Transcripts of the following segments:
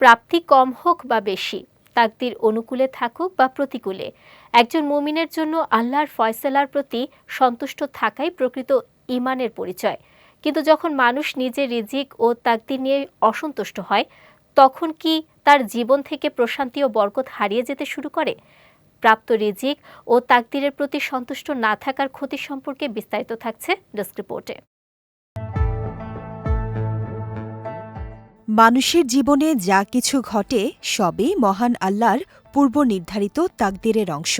প্রাপ্তি কম হোক বা বেশি, তাকদির অনুকূলে থাকুক বা প্রতিকূলে, একজন মুমিনের জন্য আল্লাহর ফয়সালার প্রতি সন্তুষ্ট থাকাই প্রকৃত ঈমানের পরিচয়। কিন্তু যখন মানুষ নিজের রিজিক ও তাকদির নিয়ে অসন্তুষ্ট হয়, তখন কি তার জীবন থেকে প্রশান্তি ও বরকত হারিয়ে যেতে শুরু করে? প্রাপ্ত রিজিক ও তাকদিরের প্রতি সন্তুষ্ট না থাকার ক্ষতি সম্পর্কে বিস্তারিত থাকছে ডেস্ক রিপোর্টে। মানুষের জীবনে যা কিছু ঘটে সবই মহান আল্লাহর পূর্ব নির্ধারিত তাকদীরের অংশ।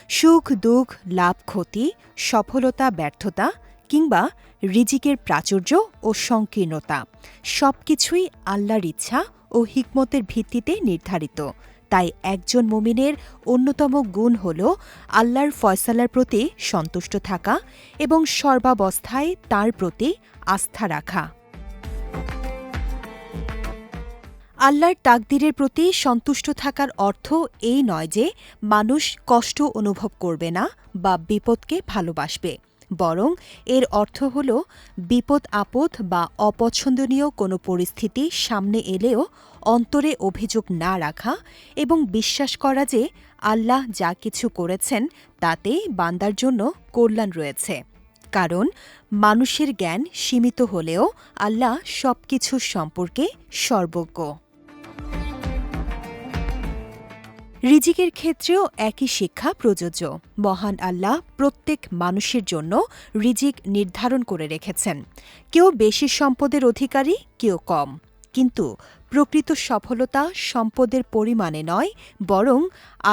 সুখ দুঃখ, লাভ ক্ষতি, সফলতা ব্যর্থতা কিংবা রিজিকের প্রাচুর্য ও সংকীর্ণতা সবকিছুই আল্লাহর ইচ্ছা ও হিকমতের ভিত্তিতে নির্ধারিত। তাই একজন মুমিনের অন্যতম গুণ হল আল্লাহর ফয়সালার প্রতি সন্তুষ্ট থাকা এবং সর্বাবস্থায় তার প্রতি আস্থা রাখা। আল্লাহর তাকদীরের প্রতি সন্তুষ্ট থাকার অর্থ এই নয় যে মানুষ কষ্ট অনুভব করবে না বা বিপদকে ভালোবাসবে, বরং এর অর্থ হল বিপদ আপদ বা অপছন্দনীয় কোনো পরিস্থিতি সামনে এলেও অন্তরে অভিযোগ না রাখা এবং বিশ্বাস করা যে আল্লাহ যা কিছু করেছেন তাতে বান্দার জন্য কল্যাণ রয়েছে। কারণ মানুষের জ্ঞান সীমিত হলেও আল্লাহ সবকিছু সম্পর্কে সর্বজ্ঞ। রিজিকের ক্ষেত্রেও একই শিক্ষা প্রযোজ্য। মহান আল্লাহ প্রত্যেক মানুষের জন্য রিজিক নির্ধারণ করে রেখেছেন। কেউ বেশি সম্পদের অধিকারী, কেউ কম। কিন্তু প্রকৃত সফলতা সম্পদের পরিমাণে নয়, বরং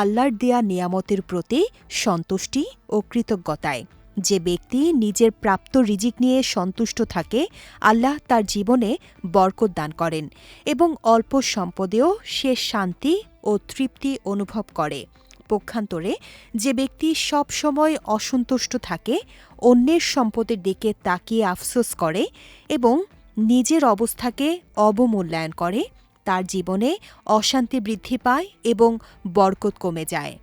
আল্লাহর দেয়া নিয়ামতের প্রতি সন্তুষ্টি ও কৃতজ্ঞতায়। যে ব্যক্তি নিজের প্রাপ্ত রিজিক নিয়ে সন্তুষ্ট থাকে, আল্লাহ তার জীবনে বরকত দান করেন এবং অল্প সম্পদেও সে শান্তি ও তৃপ্তি অনুভব করে। পক্ষান্তরে যে ব্যক্তি সব সময় অসন্তুষ্ট থাকে, অন্যের সম্পদের দিকে তাকিয়ে আফসোস করে এবং নিজের অবস্থাকে অবমূল্যায়ন করে, তার জীবনে অশান্তি বৃদ্ধি পায় এবং বরকত কমে যায়।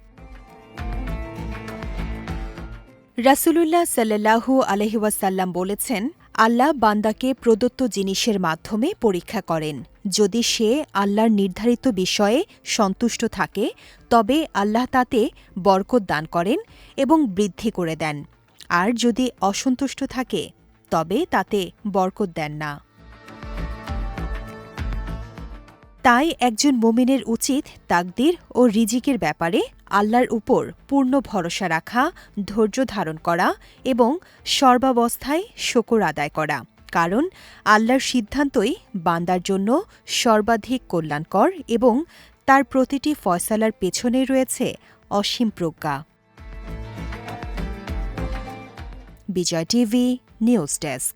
রাসূলুল্লাহ সাল্লাল্লাহু আলাইহি ওয়াসাল্লাম বলেছেন, আল্লাহ বান্দাকে প্রদত্ত জিনিসের মাধ্যমে পরীক্ষা করেন। যদি সে আল্লাহর নির্ধারিত বিষয়ে সন্তুষ্ট থাকে, তবে আল্লাহ তাতে বরকত দান করেন এবং বৃদ্ধি করে দেন। আর যদি অসন্তুষ্ট থাকে, তবে তাতে বরকত দেন না। তাই একজন মুমিনের উচিত তাকদীর ও রিজিকের ব্যাপারে আল্লাহর উপর পূর্ণ ভরসা রাখা, ধৈর্য ধারণ করা এবং সর্বাবস্থায় শুকর আদায় করা। কারণ আল্লাহর সিদ্ধান্তই বান্দার জন্য সর্বাধিক কল্যাণকর এবং তার প্রতিটি ফয়সালার পেছনে রয়েছে অসীম প্রজ্ঞা। বিজয় টিভি নিউজ ডেস্ক।